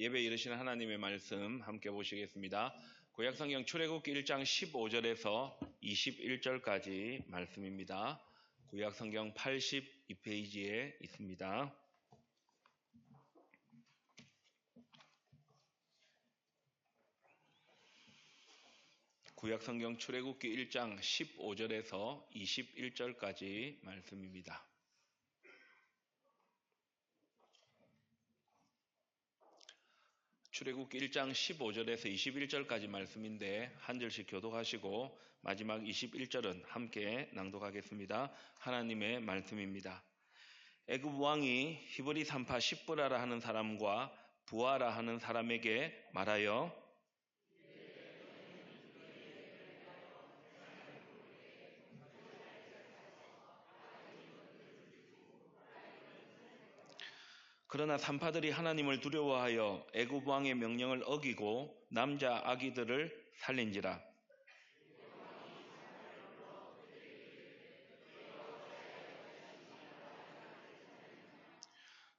예배에 이르시는 하나님의 말씀 함께 보시겠습니다. 구약성경 출애굽기 1장 15절에서 21절까지 말씀입니다. 구약성경 82페이지에 있습니다. 구약성경 출애굽기 1장 15절에서 21절까지 말씀입니다. 출애굽기 1장 15절에서 21절까지 말씀인데 한 절씩 교독하시고 마지막 21절은 함께 낭독하겠습니다. 하나님의 말씀입니다. 애굽 왕이 히브리 산파 십브라라 하는 사람과 부하라 하는 사람에게 말하여 그러나 산파들이 하나님을 두려워하여 애굽 왕의 명령을 어기고 남자 아기들을 살린지라.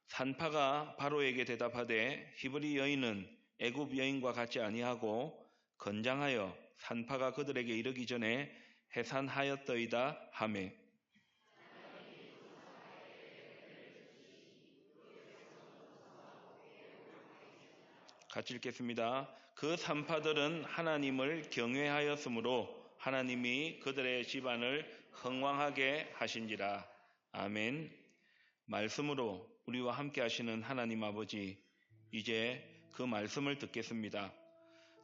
산파가 바로에게 대답하되 히브리 여인은 애굽 여인과 같지 아니하고 건장하여 산파가 그들에게 이르기 전에 해산하였더이다 하매. 같이 읽겠습니다. 그 산파들은 하나님을 경외하였으므로 하나님이 그들의 집안을 흥왕하게 하신지라. 아멘. 말씀으로 우리와 함께 하시는 하나님 아버지, 이제 그 말씀을 듣겠습니다.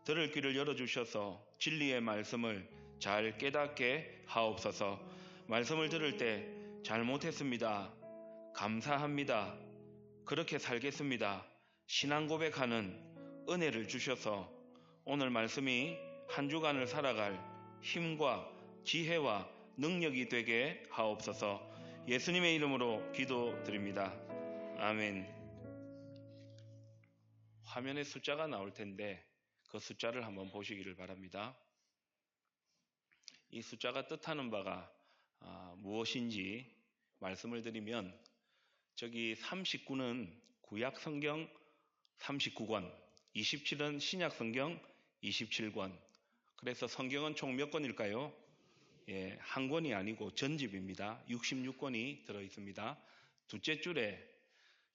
들을 귀를 열어주셔서 진리의 말씀을 잘 깨닫게 하옵소서. 말씀을 들을 때 잘못했습니다. 감사합니다. 그렇게 살겠습니다. 신앙 고백하는 은혜를 주셔서 오늘 말씀이 한 주간을 살아갈 힘과 지혜와 능력이 되게 하옵소서. 예수님의 이름으로 기도드립니다. 아멘. 화면에 숫자가 나올 텐데 그 숫자를 한번 보시기를 바랍니다. 이 숫자가 뜻하는 바가 무엇인지 말씀을 드리면, 저기 39는 구약성경 39권, 27은 신약성경 27권. 그래서 성경은 총 몇 권일까요? 한 권이 아니고 전집입니다. 66권이 들어있습니다. 둘째 줄에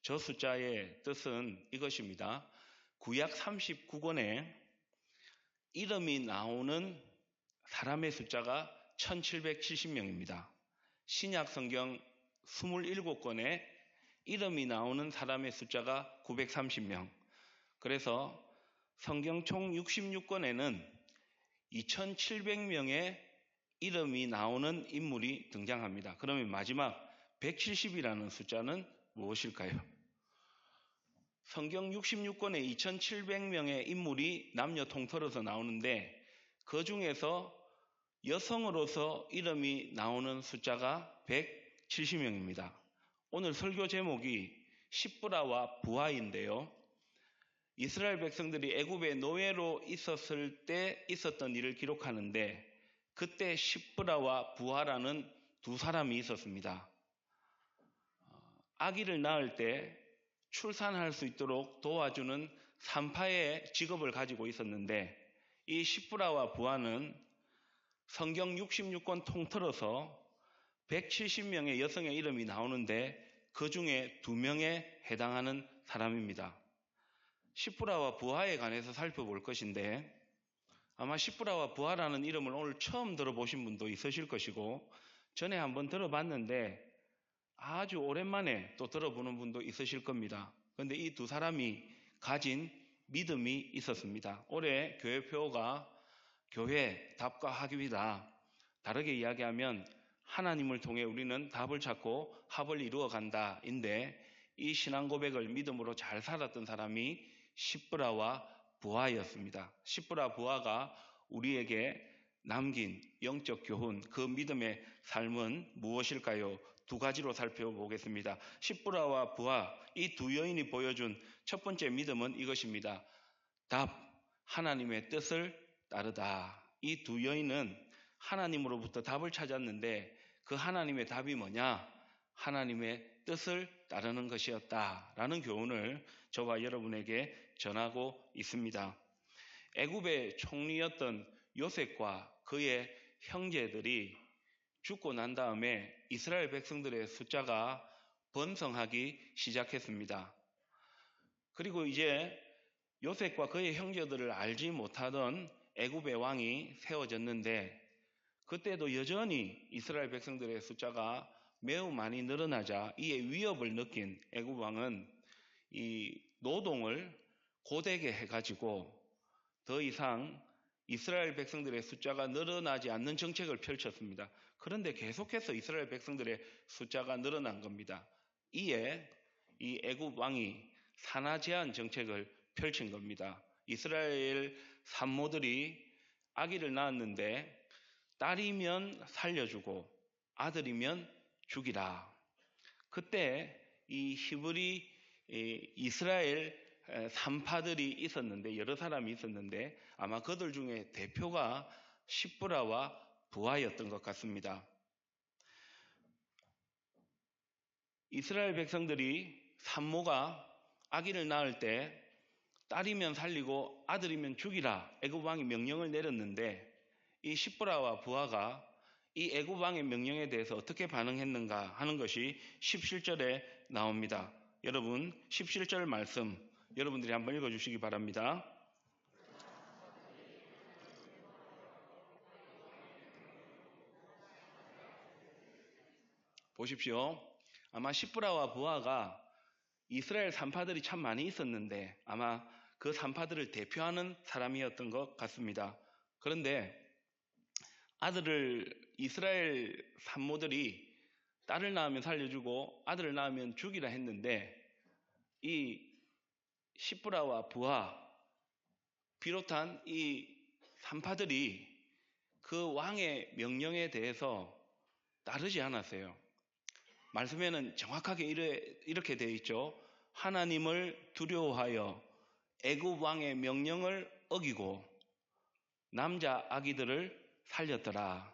저 숫자의 뜻은 이것입니다. 구약 39권에 이름이 나오는 사람의 숫자가 1770명입니다. 신약성경 27권에 이름이 나오는 사람의 숫자가 930명. 그래서 성경 총 66권에는 2700명의 이름이 나오는 인물이 등장합니다. 그러면 마지막 170이라는 숫자는 무엇일까요? 성경 66권에 2700명의 인물이 남녀 통틀어서 나오는데 그 중에서 여성으로서 이름이 나오는 숫자가 170명입니다. 오늘 설교 제목이 십브라와 부하인데요. 이스라엘 백성들이 애굽의 노예로 있었을 때 있었던 일을 기록하는데, 그때 십브라와 부하라는 두 사람이 있었습니다. 아기를 낳을 때 출산할 수 있도록 도와주는 산파의 직업을 가지고 있었는데, 이 십브라와 부하는 성경 66권 통틀어서 170명의 여성의 이름이 나오는데 그 중에 2명에 해당하는 사람입니다. 십브라와 부하에 관해서 살펴볼 것인데, 아마 십브라와 부하라는 이름을 오늘 처음 들어보신 분도 있으실 것이고, 전에 한번 들어봤는데 아주 오랜만에 또 들어보는 분도 있으실 겁니다. 그런데 이 두 사람이 가진 믿음이 있었습니다. 올해 교회 표어가 교회 답과 합이다. 다르게 이야기하면 하나님을 통해 우리는 답을 찾고 합을 이루어 간다 인데, 이 신앙 고백을 믿음으로 잘 살았던 사람이 십브라와 부하였습니다. 십브라 부하가 우리에게 남긴 영적 교훈, 그 믿음의 삶은 무엇일까요? 두 가지로 살펴보겠습니다. 십브라와 부하, 이 두 여인이 보여준 첫 번째 믿음은 이것입니다. 답, 하나님의 뜻을 따르다. 이 두 여인은 하나님으로부터 답을 찾았는데 그 하나님의 답이 뭐냐? 하나님의 뜻을 따르는 것이었다라는 교훈을 저와 여러분에게 전하고 있습니다. 애굽의 총리였던 요셉과 그의 형제들이 죽고 난 다음에 이스라엘 백성들의 숫자가 번성하기 시작했습니다. 그리고 이제 요셉과 그의 형제들을 알지 못하던 애굽의 왕이 세워졌는데, 그때도 여전히 이스라엘 백성들의 숫자가 매우 많이 늘어나자 이에 위협을 느낀 애굽 왕은 이 노동을 고되게 해가지고 더 이상 이스라엘 백성들의 숫자가 늘어나지 않는 정책을 펼쳤습니다. 그런데 계속해서 이스라엘 백성들의 숫자가 늘어난 겁니다. 이에 이 애굽 왕이 산하 제한 정책을 펼친 겁니다. 이스라엘 산모들이 아기를 낳았는데 딸이면 살려주고 아들이면 죽이라. 그때 이 히브리 이스라엘 산파들이 있었는데, 여러 사람이 있었는데 아마 그들 중에 대표가 십브라와 부하였던 것 같습니다. 이스라엘 백성들이 산모가 아기를 낳을 때 딸이면 살리고 아들이면 죽이라 애굽 왕이 명령을 내렸는데, 이 십브라와 부하가 이 애굽 왕의 명령에 대해서 어떻게 반응했는가 하는 것이 17절에 나옵니다. 여러분 17절 말씀 여러분들이 한번 읽어주시기 바랍니다. 보십시오. 아마 십브라와 부하가 이스라엘 산파들이 참 많이 있었는데 아마 그 산파들을 대표하는 사람이었던 것 같습니다. 그런데 이스라엘 산모들이 딸을 낳으면 살려주고 아들을 낳으면 죽이라 했는데, 이 십브라와 부하 비롯한 이 산파들이 그 왕의 명령에 대해서 따르지 않았어요. 말씀에는 정확하게 이렇게 되어 있죠. 하나님을 두려워하여 애굽 왕의 명령을 어기고 남자 아기들을 살렸더라.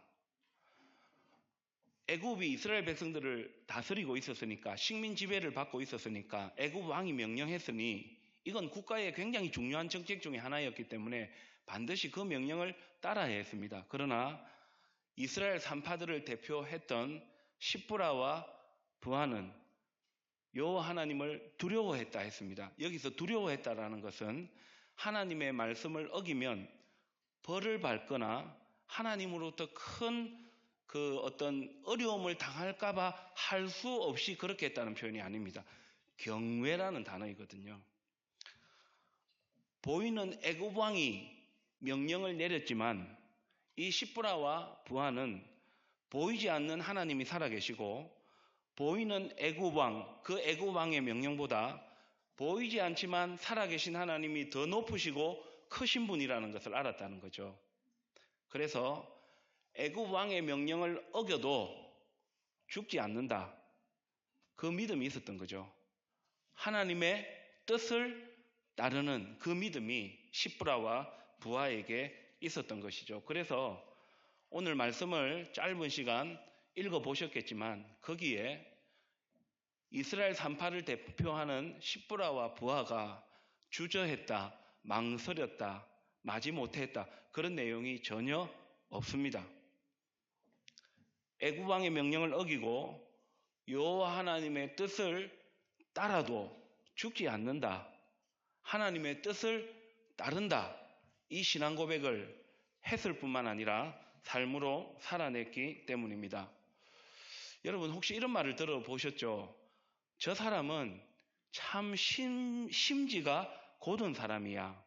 애굽이 이스라엘 백성들을 다스리고 있었으니까, 식민 지배를 받고 있었으니까, 애굽 왕이 명령했으니 이건 국가의 굉장히 중요한 정책 중에 하나였기 때문에 반드시 그 명령을 따라야 했습니다. 그러나 이스라엘 산파들을 대표했던 십브라와 부하는 여호와 하나님을 두려워했다 했습니다. 여기서 두려워했다라는 것은 하나님의 말씀을 어기면 벌을 받거나 하나님으로부터 큰 그 어떤 어려움을 당할까봐 할 수 없이 그렇게 했다는 표현이 아닙니다. 경외라는 단어이거든요. 보이는 애굽 왕이 명령을 내렸지만 이 십브라와 부하는 보이지 않는 하나님이 살아계시고 보이는 애굽 왕, 그 애굽 왕의 명령보다 보이지 않지만 살아계신 하나님이 더 높으시고 크신 분이라는 것을 알았다는 거죠. 그래서 애굽 왕의 명령을 어겨도 죽지 않는다. 그 믿음이 있었던 거죠. 하나님의 뜻을 따르는 그 믿음이 십브라와 부하에게 있었던 것이죠. 그래서 오늘 말씀을 짧은 시간 읽어보셨겠지만 거기에 이스라엘 산파를 대표하는 십브라와 부하가 주저했다, 망설였다, 마지못했다, 그런 내용이 전혀 없습니다. 애굽 왕의 명령을 어기고 여호와 하나님의 뜻을 따라도 죽지 않는다, 하나님의 뜻을 따른다, 이 신앙 고백을 했을 뿐만 아니라 삶으로 살아냈기 때문입니다. 여러분 혹시 이런 말을 들어보셨죠? 저 사람은 참 심지가 곧은 사람이야.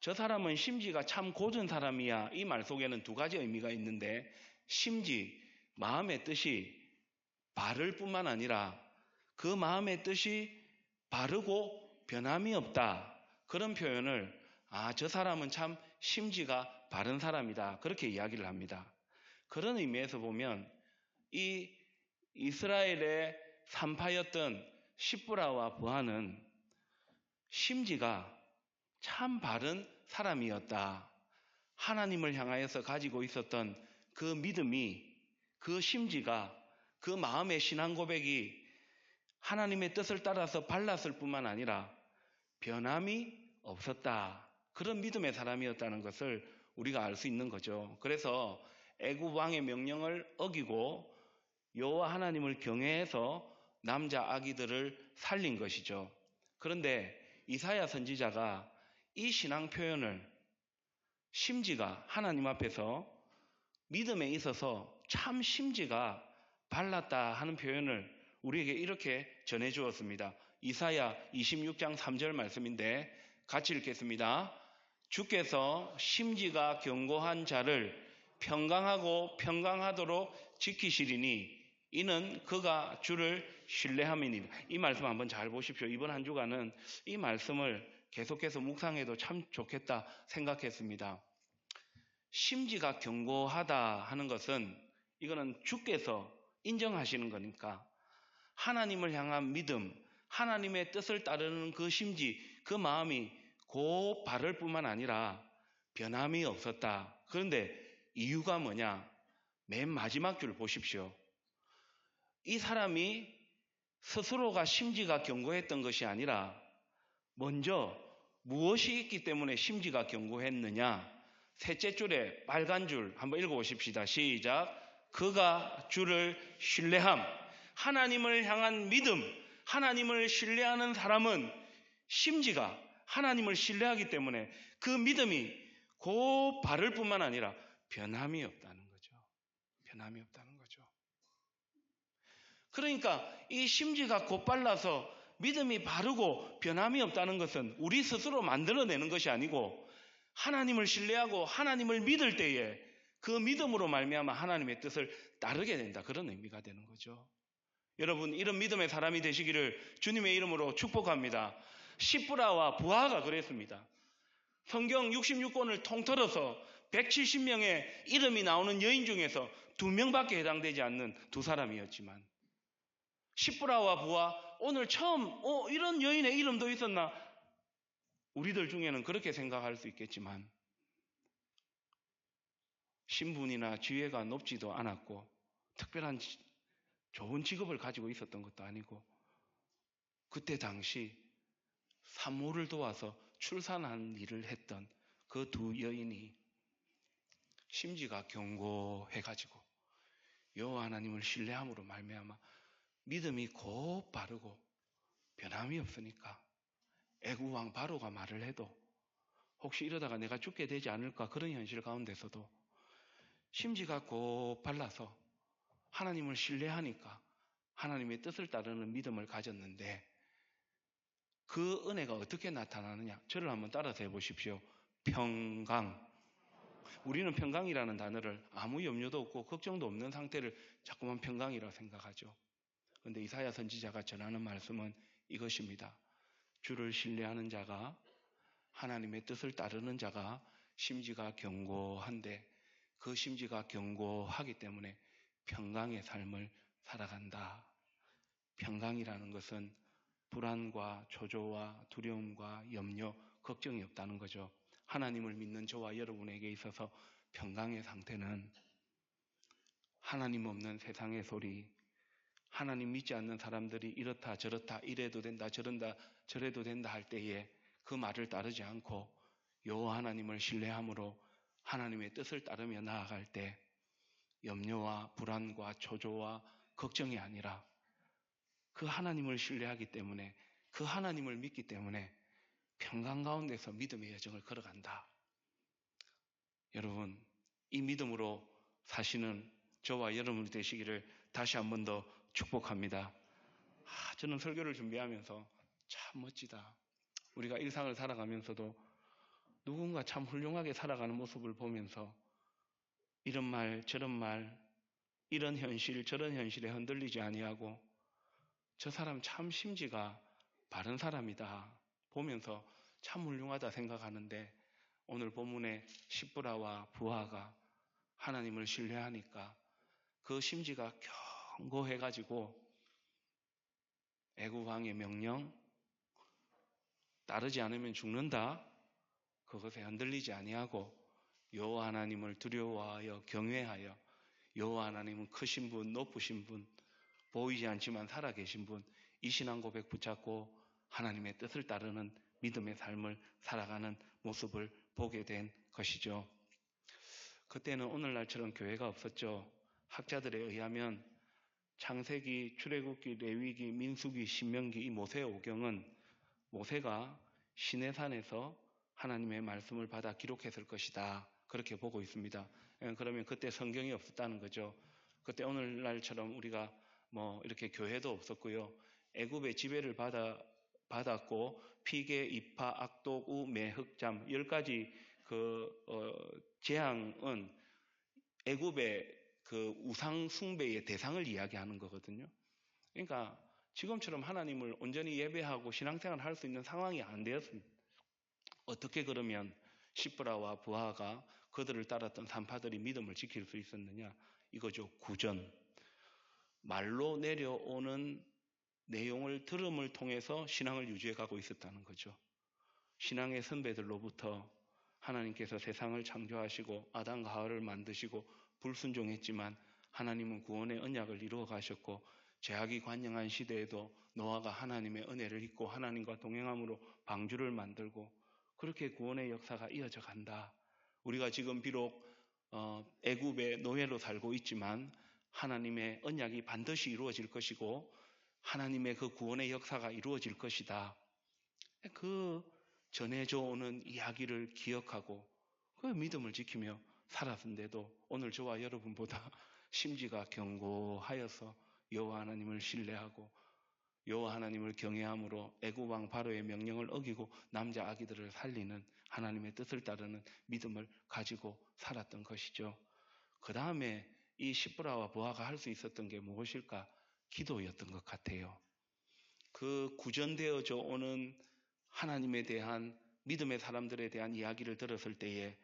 저 사람은 심지가 참 곧은 사람이야. 이 말 속에는 두 가지 의미가 있는데, 심지, 마음의 뜻이 바를 뿐만 아니라 그 마음의 뜻이 바르고 변함이 없다, 그런 표현을 저 사람은 참 심지가 바른 사람이다, 그렇게 이야기를 합니다. 그런 의미에서 보면 이 이스라엘의 산파였던 십브라와 부하는 심지가 참 바른 사람이었다. 하나님을 향하여서 가지고 있었던 그 믿음이, 그 심지가, 그 마음의 신앙 고백이 하나님의 뜻을 따라서 발랐을 뿐만 아니라 변함이 없었다. 그런 믿음의 사람이었다는 것을 우리가 알 수 있는 거죠. 그래서 애굽 왕의 명령을 어기고 여호와 하나님을 경외해서 남자 아기들을 살린 것이죠. 그런데 이사야 선지자가 이 신앙 표현을 심지가 하나님 앞에서 믿음에 있어서 참 심지가 발랐다 하는 표현을 우리에게 이렇게 전해 주었습니다. 이사야 26장 3절 말씀인데 같이 읽겠습니다. 주께서 심지가 견고한 자를 평강하고 평강하도록 지키시리니 이는 그가 주를 신뢰함이니라. 이 말씀 한번 잘 보십시오. 이번 한 주간은 이 말씀을 계속해서 묵상해도 참 좋겠다 생각했습니다. 심지가 견고하다 하는 것은 이거는 주께서 인정하시는 거니까 하나님을 향한 믿음, 하나님의 뜻을 따르는 그 심지, 그 마음이 고 바를 뿐만 아니라 변함이 없었다. 그런데 이유가 뭐냐? 맨 마지막 줄 보십시오. 이 사람이 스스로가 심지가 견고했던 것이 아니라 먼저 무엇이 있기 때문에 심지가 견고했느냐? 셋째 줄에 빨간 줄 한번 읽어보십시다. 시작. 그가 주를 신뢰함. 하나님을 향한 믿음, 하나님을 신뢰하는 사람은 심지가 하나님을 신뢰하기 때문에 그 믿음이 고 바를 뿐만 아니라 변함이 없다는 거죠. 변함이 없다는 거죠. 그러니까 이 심지가 곧발라서 믿음이 바르고 변함이 없다는 것은 우리 스스로 만들어내는 것이 아니고 하나님을 신뢰하고 하나님을 믿을 때에 그 믿음으로 말미암아 하나님의 뜻을 따르게 된다. 그런 의미가 되는 거죠. 여러분, 이런 믿음의 사람이 되시기를 주님의 이름으로 축복합니다. 시브라와 부하가 그랬습니다. 성경 66권을 통틀어서 170명의 이름이 나오는 여인 중에서 2명밖에 해당되지 않는 두 사람이었지만 시브라와 부하, 오늘 처음 이런 여인의 이름도 있었나? 우리들 중에는 그렇게 생각할 수 있겠지만 신분이나 지위가 높지도 않았고 특별한 좋은 직업을 가지고 있었던 것도 아니고 그때 당시 산모를 도와서 출산한 일을 했던 그 두 여인이 심지가 견고해가지고 여호와 하나님을 신뢰함으로 말미암아 믿음이 곧 바르고 변함이 없으니까 애굽 왕 바로가 말을 해도 혹시 이러다가 내가 죽게 되지 않을까 그런 현실 가운데서도 심지가 곧 발라서 하나님을 신뢰하니까 하나님의 뜻을 따르는 믿음을 가졌는데 그 은혜가 어떻게 나타나느냐? 저를 한번 따라서 해보십시오. 평강. 우리는 평강이라는 단어를 아무 염려도 없고 걱정도 없는 상태를 자꾸만 평강이라고 생각하죠. 그런데 이사야 선지자가 전하는 말씀은 이것입니다. 주를 신뢰하는 자가 하나님의 뜻을 따르는 자가 심지가 견고한데 그 심지가 견고하기 때문에 평강의 삶을 살아간다. 평강이라는 것은 불안과 초조와 두려움과 염려, 걱정이 없다는 거죠. 하나님을 믿는 저와 여러분에게 있어서 평강의 상태는 하나님 없는 세상의 소리, 하나님 믿지 않는 사람들이 이렇다 저렇다 이래도 된다 저래도 된다 할 때에 그 말을 따르지 않고 여호와 하나님을 신뢰함으로 하나님의 뜻을 따르며 나아갈 때 염려와 불안과 초조와 걱정이 아니라 그 하나님을 신뢰하기 때문에 그 하나님을 믿기 때문에 평강 가운데서 믿음의 여정을 걸어간다. 여러분, 이 믿음으로 사시는 저와 여러분이 되시기를 다시 한 번 더 축복합니다. 저는 설교를 준비하면서 참 멋지다. 우리가 일상을 살아가면서도 누군가 참 훌륭하게 살아가는 모습을 보면서 이런 말 저런 말 이런 현실 저런 현실에 흔들리지 아니하고 저 사람 참 심지가 바른 사람이다 보면서 참 훌륭하다 생각하는데 오늘 본문의 시브라와 부하가 하나님을 신뢰하니까 그 심지가 견고해가지고 애굽 왕의 명령 따르지 않으면 죽는다. 그것에 흔들리지 아니하고 여호와 하나님을 두려워하여 경외하여 여호와 하나님은 크신 분, 높으신 분, 보이지 않지만 살아계신 분, 이 신앙 고백 붙잡고 하나님의 뜻을 따르는 믿음의 삶을 살아가는 모습을 보게 된 것이죠. 그때는 오늘날처럼 교회가 없었죠. 학자들에 의하면 창세기, 출애굽기, 레위기, 민수기, 신명기 이 모세 오경은 모세가 시내산에서 하나님의 말씀을 받아 기록했을 것이다. 그렇게 보고 있습니다. 그러면 그때 성경이 없었다는 거죠. 그때 오늘날처럼 우리가 이렇게 교회도 없었고요. 애굽의 지배를 받았고 피계, 이파, 악독, 우, 매, 흑잠 10가지 재앙은 애굽의 그 우상 숭배의 대상을 이야기하는 거거든요. 그러니까 지금처럼 하나님을 온전히 예배하고 신앙생활을 할 수 있는 상황이 안 되었습니다. 어떻게 그러면 시브라와 부하가 그들을 따랐던 산파들이 믿음을 지킬 수 있었느냐? 이거죠. 구전. 말로 내려오는 내용을 들음을 통해서 신앙을 유지해 가고 있었다는 거죠. 신앙의 선배들로부터 하나님께서 세상을 창조하시고 아담과 하와를 만드시고 불순종했지만 하나님은 구원의 언약을 이루어 가셨고 죄악이 관영한 시대에도 노아가 하나님의 은혜를 잊고 하나님과 동행함으로 방주를 만들고 그렇게 구원의 역사가 이어져 간다. 우리가 지금 비록 애굽의 노예로 살고 있지만 하나님의 언약이 반드시 이루어질 것이고 하나님의 그 구원의 역사가 이루어질 것이다. 그 전해져 오는 이야기를 기억하고 그 믿음을 지키며 살았는데도 오늘 저와 여러분보다 심지가 견고하여서 여호와 하나님을 신뢰하고 여호와 하나님을 경외함으로 애굽 왕 바로의 명령을 어기고 남자 아기들을 살리는 하나님의 뜻을 따르는 믿음을 가지고 살았던 것이죠. 그 다음에 이 시브라와 부하가 할 수 있었던 게 무엇일까? 기도였던 것 같아요. 그 구전되어져 오는 하나님에 대한 믿음의 사람들에 대한 이야기를 들었을 때에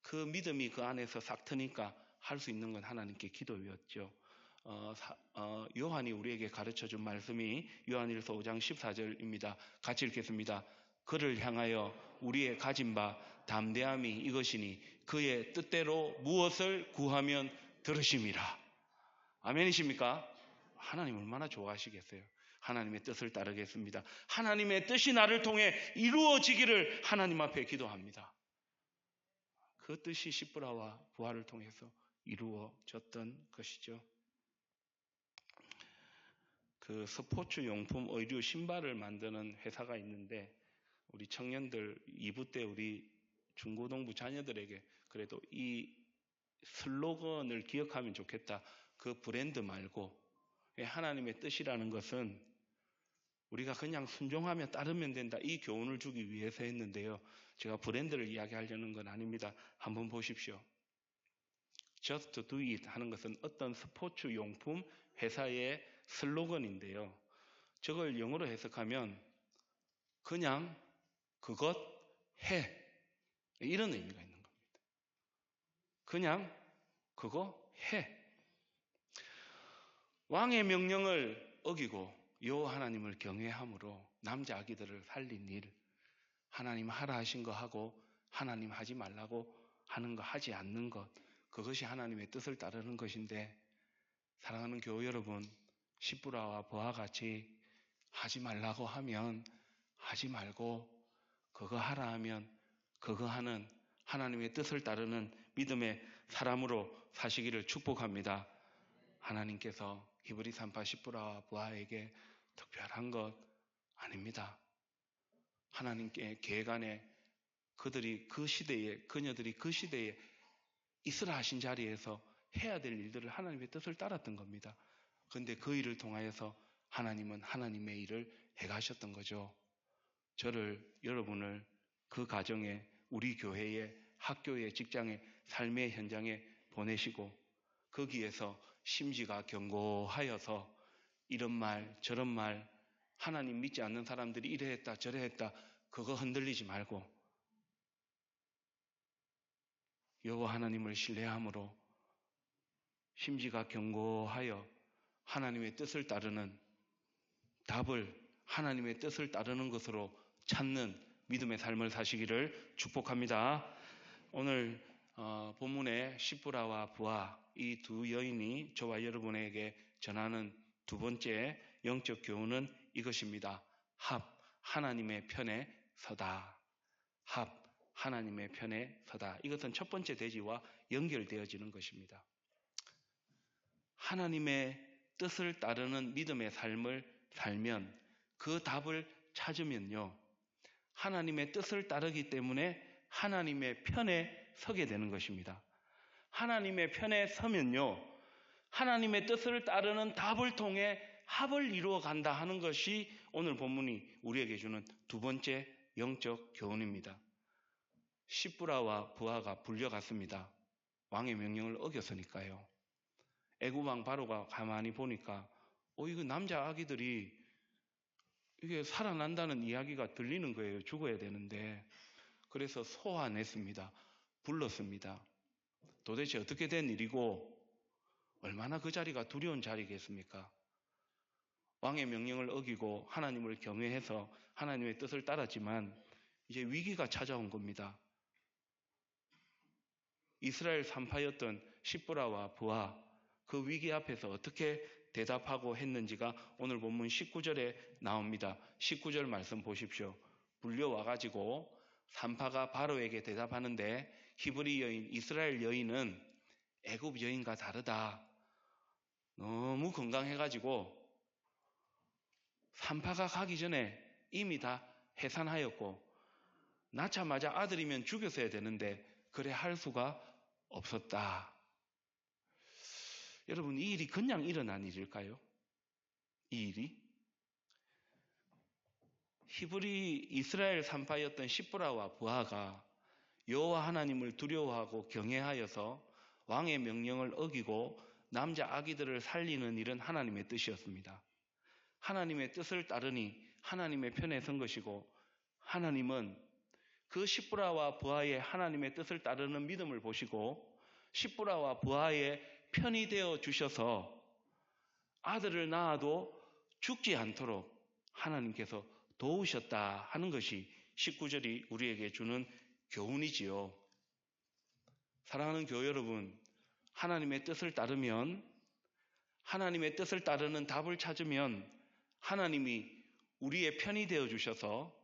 그 믿음이 그 안에서 싹 트니까 할 수 있는 건 하나님께 기도였죠. 요한이 우리에게 가르쳐준 말씀이 요한일서 5장 14절입니다. 같이 읽겠습니다. 그를 향하여 우리의 가진 바 담대함이 이것이니 그의 뜻대로 무엇을 구하면 들으심이라. 아멘이십니까? 하나님 얼마나 좋아하시겠어요. 하나님의 뜻을 따르겠습니다. 하나님의 뜻이 나를 통해 이루어지기를 하나님 앞에 기도합니다. 그 뜻이 시브라와 부하를 통해서 이루어졌던 것이죠. 그 스포츠 용품, 의류, 신발을 만드는 회사가 있는데 우리 청년들 2부 때 우리 중고등부 자녀들에게 그래도 이 슬로건을 기억하면 좋겠다. 그 브랜드 말고 하나님의 뜻이라는 것은 우리가 그냥 순종하며 따르면 된다. 이 교훈을 주기 위해서 했는데요. 제가 브랜드를 이야기하려는 건 아닙니다. 한번 보십시오. Just do it 하는 것은 어떤 스포츠 용품 회사의 슬로건인데요. 저걸 영어로 해석하면 그냥 그것 해. 이런 의미가 있는 겁니다. 그냥 그거 해. 왕의 명령을 어기고 여호와 하나님을 경외함으로 남자 아기들을 살린 일, 하나님 하라 하신 거 하고 하나님 하지 말라고 하는 거 하지 않는 것, 그것이 하나님의 뜻을 따르는 것인데 사랑하는 교우 여러분, 시브라와 부하 같이 하지 말라고 하면 하지 말고 그거 하라 하면 그거 하는 하나님의 뜻을 따르는 믿음의 사람으로 사시기를 축복합니다. 하나님께서 히브리 산파 시브라와 부하에게 특별한 것 아닙니다. 하나님께 계획 안에 그들이 그 시대에, 그녀들이 그 시대에 있으라 하신 자리에서 해야 될 일들을 하나님의 뜻을 따랐던 겁니다. 그런데 그 일을 통하여서 하나님은 하나님의 일을 해가셨던 거죠. 저를, 여러분을 그 가정에, 우리 교회에, 학교에, 직장에, 삶의 현장에 보내시고 거기에서 심지가 견고하여서 이런 말, 저런 말, 하나님 믿지 않는 사람들이 이래 했다, 저래 했다, 그거 흔들리지 말고 여호와 하나님을 신뢰함으로 심지가 견고하여 하나님의 뜻을 따르는 답을 하나님의 뜻을 따르는 것으로 찾는 믿음의 삶을 사시기를 축복합니다. 오늘 본문의 시브라와 부하 이 두 여인이 저와 여러분에게 전하는 두 번째 영적 교훈은 이것입니다. 하나님의 편에 서다. 하나님의 편에 서다. 이것은 첫 번째 대지와 연결되어지는 것입니다. 하나님의 뜻을 따르는 믿음의 삶을 살면 그 답을 찾으면요. 하나님의 뜻을 따르기 때문에 하나님의 편에 서게 되는 것입니다. 하나님의 편에 서면요. 하나님의 뜻을 따르는 답을 통해 합을 이루어 간다 하는 것이 오늘 본문이 우리에게 주는 두 번째 영적 교훈입니다. 시브라와 부하가 불려갔습니다. 왕의 명령을 어겼으니까요. 애굽왕 바로가 가만히 보니까 이거 남자 아기들이 이게 살아난다는 이야기가 들리는 거예요. 죽어야 되는데. 그래서 소환했습니다. 불렀습니다. 도대체 어떻게 된 일이고 얼마나 그 자리가 두려운 자리겠습니까? 왕의 명령을 어기고 하나님을 경외해서 하나님의 뜻을 따랐지만 이제 위기가 찾아온 겁니다. 이스라엘 산파였던 시브라와 부하, 그 위기 앞에서 어떻게 대답하고 했는지가 오늘 본문 19절에 나옵니다. 19절 말씀 보십시오. 불려와가지고 산파가 바로에게 대답하는데 히브리 여인, 이스라엘 여인은 애굽 여인과 다르다. 너무 건강해가지고 산파가 가기 전에 이미 다 해산하였고 낳자마자 아들이면 죽였어야 되는데 그래 할 수가 없었다. 여러분, 이 일이 그냥 일어난 일일까요? 이 일이? 히브리 이스라엘 산파였던 시브라와 부하가 여호와 하나님을 두려워하고 경외하여서 왕의 명령을 어기고 남자 아기들을 살리는 일은 하나님의 뜻이었습니다. 하나님의 뜻을 따르니 하나님의 편에 선 것이고 하나님은 그 시브라와 부하의 하나님의 뜻을 따르는 믿음을 보시고 시브라와 부하의 편이 되어 주셔서 아들을 낳아도 죽지 않도록 하나님께서 도우셨다 하는 것이 19절이 우리에게 주는 교훈이지요. 사랑하는 교회 여러분, 하나님의 뜻을 따르면, 하나님의 뜻을 따르는 답을 찾으면 하나님이 우리의 편이 되어 주셔서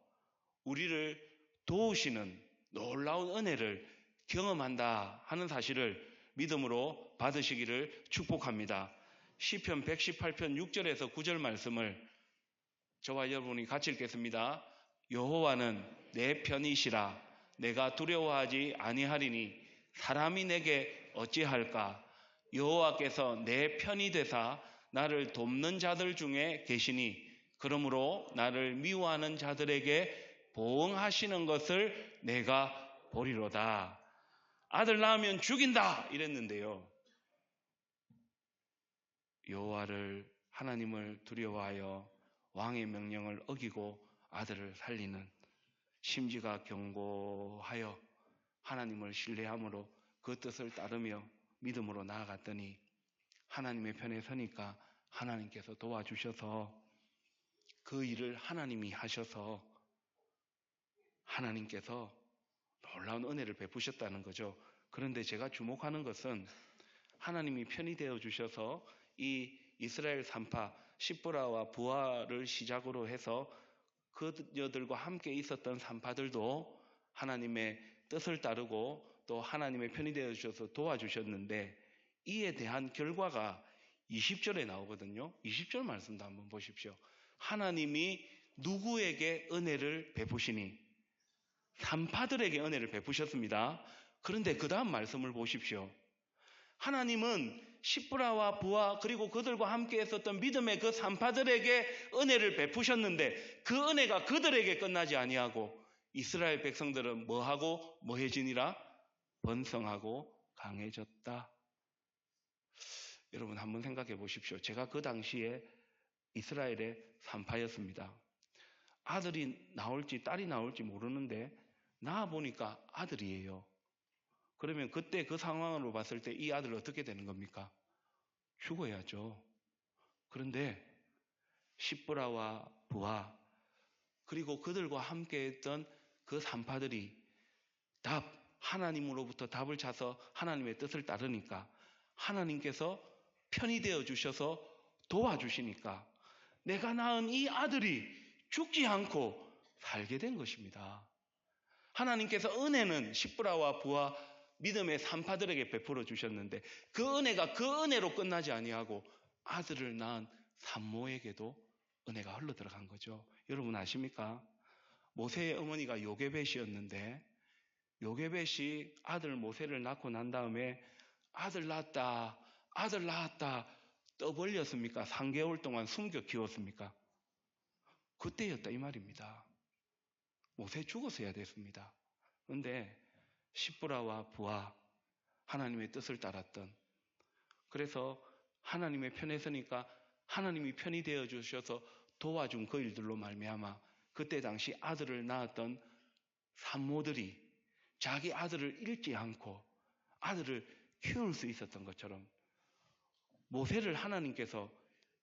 우리를 도우시는 놀라운 은혜를 경험한다 하는 사실을 믿음으로 받으시기를 축복합니다. 시편 118편 6절에서 9절 말씀을 저와 여러분이 같이 읽겠습니다. 여호와는 내 편이시라. 내가 두려워하지 아니하리니 사람이 내게 어찌할까. 여호와께서 내 편이 되사 나를 돕는 자들 중에 계시니 그러므로 나를 미워하는 자들에게 보응하시는 것을 내가 보리로다. 아들 낳으면 죽인다 이랬는데요. 여호와를 하나님을 두려워하여 왕의 명령을 어기고 아들을 살리는 심지가 견고하여 하나님을 신뢰함으로 그 뜻을 따르며 믿음으로 나아갔더니 하나님의 편에 서니까 하나님께서 도와주셔서 그 일을 하나님이 하셔서 하나님께서 놀라운 은혜를 베푸셨다는 거죠. 그런데 제가 주목하는 것은 하나님이 편이 되어 주셔서 이 이스라엘 산파 시브라와 부하를 시작으로 해서 그녀들과 함께 있었던 산파들도 하나님의 뜻을 따르고 또 하나님의 편이 되어 주셔서 도와주셨는데 이에 대한 결과가 20절에 나오거든요. 20절 말씀도 한번 보십시오. 하나님이 누구에게 은혜를 베푸시니 산파들에게 은혜를 베푸셨습니다. 그런데 그 다음 말씀을 보십시오. 하나님은 시브라와 부하 그리고 그들과 함께 했었던 믿음의 그 산파들에게 은혜를 베푸셨는데 그 은혜가 그들에게 끝나지 아니하고 이스라엘 백성들은 뭐하고 뭐해지니라? 번성하고 강해졌다. 여러분 한번 생각해 보십시오. 제가 그 당시에 이스라엘의 산파였습니다. 아들이 나올지 딸이 나올지 모르는데 낳아보니까 아들이에요. 그러면 그때 그 상황으로 봤을 때 이 아들 어떻게 되는 겁니까? 죽어야죠. 그런데 시브라와 부하 그리고 그들과 함께 했던 그 산파들이 하나님으로부터 답을 찾아서 하나님의 뜻을 따르니까 하나님께서 편이 되어 주셔서 도와주시니까 내가 낳은 이 아들이 죽지 않고 살게 된 것입니다. 하나님께서 은혜는 십브라와 부와 믿음의 산파들에게 베풀어 주셨는데 그 은혜가 그 은혜로 끝나지 아니하고 아들을 낳은 산모에게도 은혜가 흘러 들어간 거죠. 여러분 아십니까? 모세의 어머니가 요게벳이었는데 요게벳이 아들 모세를 낳고 난 다음에 아들 낳았다 떠벌렸습니까? 3개월 동안 숨겨 키웠습니까? 그때였다 이 말입니다. 모세 죽었어야 됐습니다. 그런데 십브라와 부하 하나님의 뜻을 따랐던, 그래서 하나님의 편에 서니까 하나님이 편이 되어 주셔서 도와준 그 일들로 말미암아 그때 당시 아들을 낳았던 산모들이 자기 아들을 잃지 않고 아들을 키울 수 있었던 것처럼 모세를 하나님께서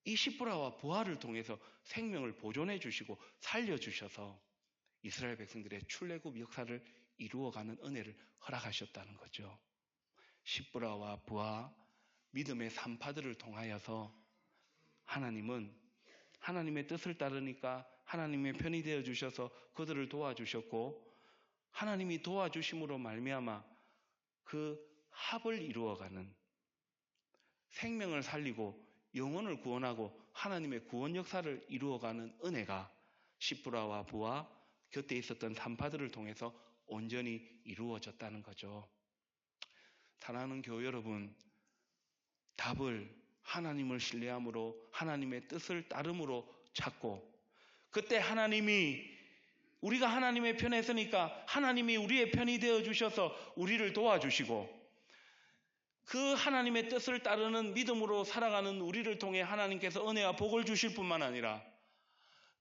이 십브라와 부하를 통해서 생명을 보존해 주시고 살려 주셔서 이스라엘 백성들의 출애굽 역사를 이루어가는 은혜를 허락하셨다는 거죠. 십브라와 부하 믿음의 산파들을 통하여서 하나님은 하나님의 뜻을 따르니까 하나님의 편이 되어 주셔서 그들을 도와주셨고 하나님이 도와주심으로 말미암아 그 합을 이루어가는, 생명을 살리고 영혼을 구원하고 하나님의 구원 역사를 이루어가는 은혜가 십브라와 부하 곁에 있었던 산파들을 통해서 온전히 이루어졌다는 거죠. 사랑하는 교회 여러분, 답을 하나님을 신뢰함으로 하나님의 뜻을 따름으로 찾고, 그때 우리가 하나님의 편에 서니까 하나님이 우리의 편이 되어 주셔서 우리를 도와주시고 그 하나님의 뜻을 따르는 믿음으로 살아가는 우리를 통해 하나님께서 은혜와 복을 주실 뿐만 아니라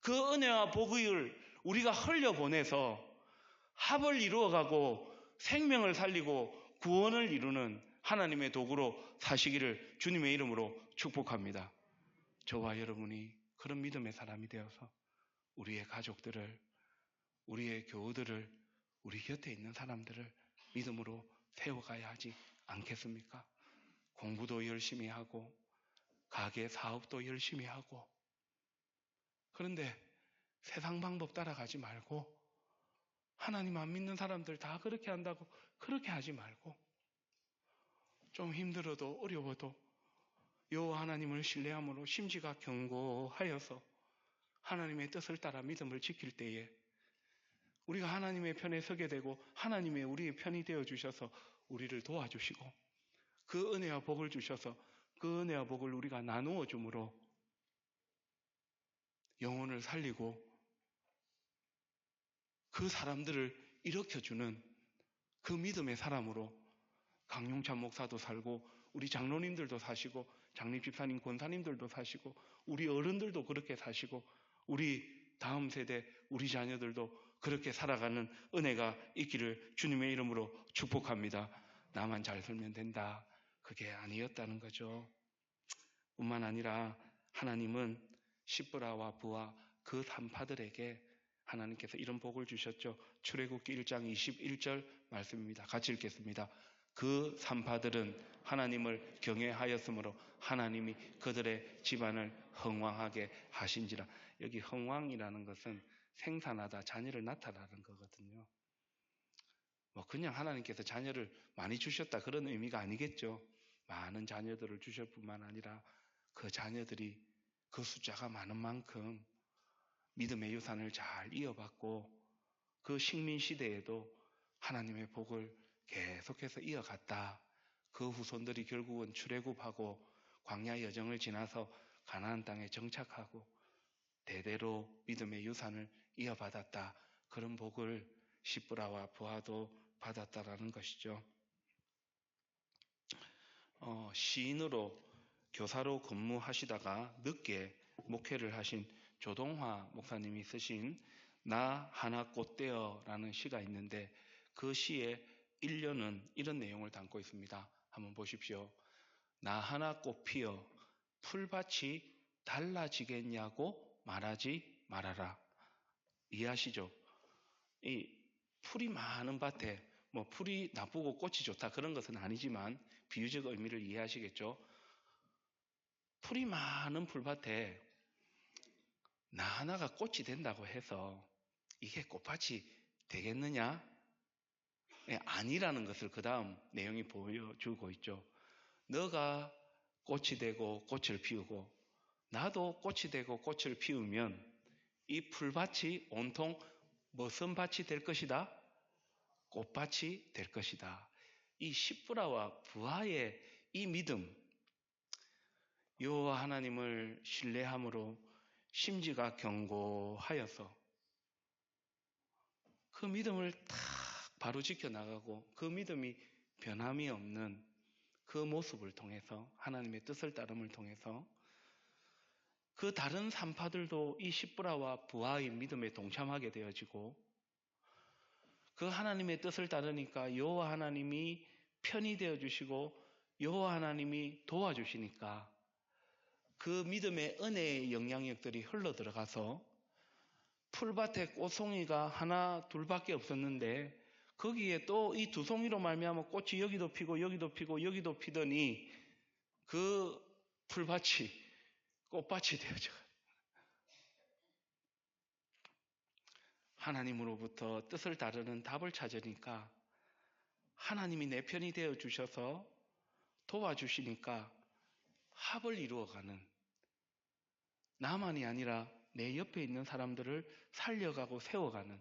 그 은혜와 복을 우리가 흘려보내서 합을 이루어가고 생명을 살리고 구원을 이루는 하나님의 도구로 사시기를 주님의 이름으로 축복합니다. 저와 여러분이 그런 믿음의 사람이 되어서 우리의 가족들을, 우리의 교우들을, 우리 곁에 있는 사람들을 믿음으로 세워가야 하지 않겠습니까? 공부도 열심히 하고 가게 사업도 열심히 하고, 그런데 세상 방법 따라가지 말고 하나님 안 믿는 사람들 다 그렇게 한다고 그렇게 하지 말고 좀 힘들어도 어려워도 여호와 하나님을 신뢰함으로 심지가 견고하여서 하나님의 뜻을 따라 믿음을 지킬 때에 우리가 하나님의 편에 서게 되고 하나님의 우리의 편이 되어 주셔서 우리를 도와주시고 그 은혜와 복을 주셔서 그 은혜와 복을 우리가 나누어 줌으로 영혼을 살리고 그 사람들을 일으켜주는 그 믿음의 사람으로 강용찬 목사도 살고 우리 장로님들도 사시고 장립집사님 권사님들도 사시고 우리 어른들도 그렇게 사시고 우리 다음 세대 우리 자녀들도 그렇게 살아가는 은혜가 있기를 주님의 이름으로 축복합니다. 나만 잘 살면 된다, 그게 아니었다는 거죠. 뿐만 아니라 하나님은 십브라와 부하 그 산파들에게 하나님께서 이런 복을 주셨죠. 출애굽기 1장 21절 말씀입니다. 같이 읽겠습니다. 그 산파들은 하나님을 경외하였으므로 하나님이 그들의 집안을 흥왕하게 하신지라. 여기 흥왕이라는 것은 생산하다, 자녀를 낳다라는 거거든요. 뭐 그냥 하나님께서 자녀를 많이 주셨다 그런 의미가 아니겠죠. 많은 자녀들을 주실 뿐만 아니라 그 자녀들이 그 숫자가 많은 만큼 믿음의 유산을 잘 이어받고 그 식민 시대에도 하나님의 복을 계속해서 이어갔다. 그 후손들이 결국은 출애굽하고 광야 여정을 지나서 가나안 땅에 정착하고 대대로 믿음의 유산을 이어받았다. 그런 복을 십브라와 부하도 받았다라는 것이죠. 시인으로 교사로 근무하시다가 늦게 목회를 하신 조동화 목사님이 쓰신 나 하나 꽃되어라는 시가 있는데 그 시의 1년은 이런 내용을 담고 있습니다. 한번 보십시오. 나 하나 꽃 피어 풀밭이 달라지겠냐고 말하지 말아라. 이해하시죠? 이 풀이 많은 밭에 뭐 풀이 나쁘고 꽃이 좋다 그런 것은 아니지만 비유적 의미를 이해하시겠죠? 풀이 많은 풀밭에 나 하나가 꽃이 된다고 해서 이게 꽃밭이 되겠느냐? 아니라는 것을 그 다음 내용이 보여주고 있죠. 너가 꽃이 되고 꽃을 피우고 나도 꽃이 되고 꽃을 피우면 이 풀밭이 온통 무슨 밭이 될 것이다? 꽃밭이 될 것이다. 이 십브라와 부하의 이 믿음, 여호와 하나님을 신뢰함으로 심지가 견고하여서 그 믿음을 딱 바로 지켜나가고 그 믿음이 변함이 없는 그 모습을 통해서 하나님의 뜻을 따름을 통해서 그 다른 산파들도 이 십브라와 부하의 믿음에 동참하게 되어지고 그 하나님의 뜻을 따르니까 여호와 하나님이 편이 되어 주시고 여호와 하나님이 도와주시니까 그 믿음의 은혜의 영향력들이 흘러 들어가서 풀밭에 꽃송이가 하나 둘밖에 없었는데 거기에 또 이 두 송이로 말미암아 꽃이 여기도 피고 여기도 피고 여기도 피더니 그 풀밭이 꽃밭이 되어져. 하나님으로부터 뜻을 다루는 답을 찾으니까 하나님이 내 편이 되어 주셔서 도와주시니까 합을 이루어가는, 나만이 아니라 내 옆에 있는 사람들을 살려가고 세워가는,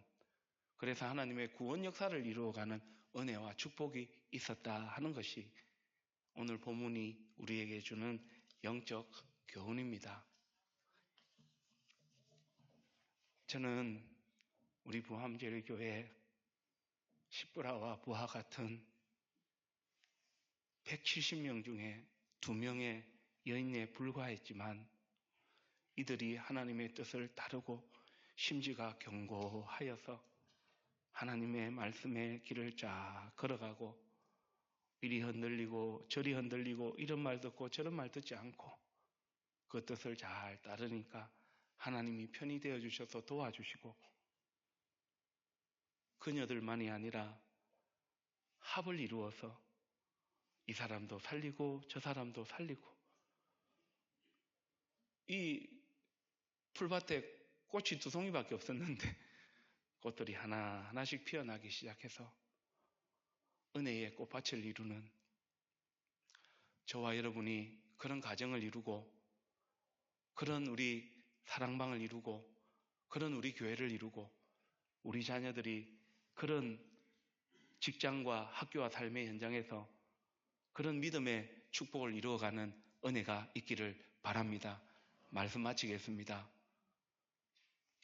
그래서 하나님의 구원 역사를 이루어가는 은혜와 축복이 있었다 하는 것이 오늘 본문이 우리에게 주는 영적 교훈입니다. 저는 우리 부함제일교회 십브라와 부하 같은 170명 중에 2명의 여인에 불과했지만 이들이 하나님의 뜻을 따르고 심지가 견고하여서 하나님의 말씀의 길을 쫙 걸어가고 이리 흔들리고 저리 흔들리고 이런 말 듣고 저런 말 듣지 않고 그 뜻을 잘 따르니까 하나님이 편이 되어 주셔서 도와주시고 그녀들만이 아니라 합을 이루어서 이 사람도 살리고 저 사람도 살리고 이 풀밭에 꽃이 2송이밖에 없었는데 꽃들이 하나하나씩 피어나기 시작해서 은혜의 꽃밭을 이루는 저와 여러분이 그런 가정을 이루고 그런 우리 사랑방을 이루고 그런 우리 교회를 이루고 우리 자녀들이 그런 직장과 학교와 삶의 현장에서 그런 믿음의 축복을 이루어가는 은혜가 있기를 바랍니다. 말씀 마치겠습니다.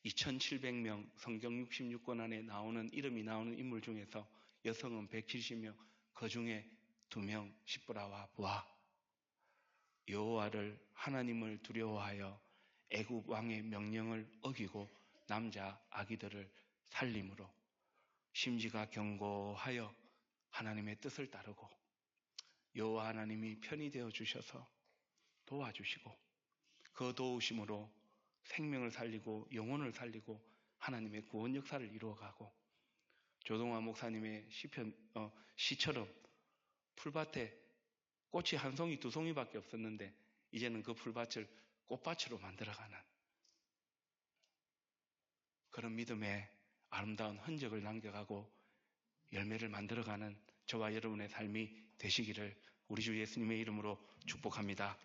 2700명 성경 66권 안에 이름이 나오는 인물 중에서 여성은 170명, 그 중에 2명 십브라와 부하, 여호와를 하나님을 두려워하여 애굽 왕의 명령을 어기고 남자 아기들을 살림으로 심지가 견고하여 하나님의 뜻을 따르고 여호와 하나님이 편이 되어 주셔서 도와주시고 그 도우심으로 생명을 살리고 영혼을 살리고 하나님의 구원 역사를 이루어가고 조동화 목사님의 시처럼 풀밭에 꽃이 1송이 2송이밖에 없었는데 이제는 그 풀밭을 꽃밭으로 만들어가는 그런 믿음의 아름다운 흔적을 남겨가고 열매를 만들어가는 저와 여러분의 삶이 되시기를 우리 주 예수님의 이름으로 축복합니다.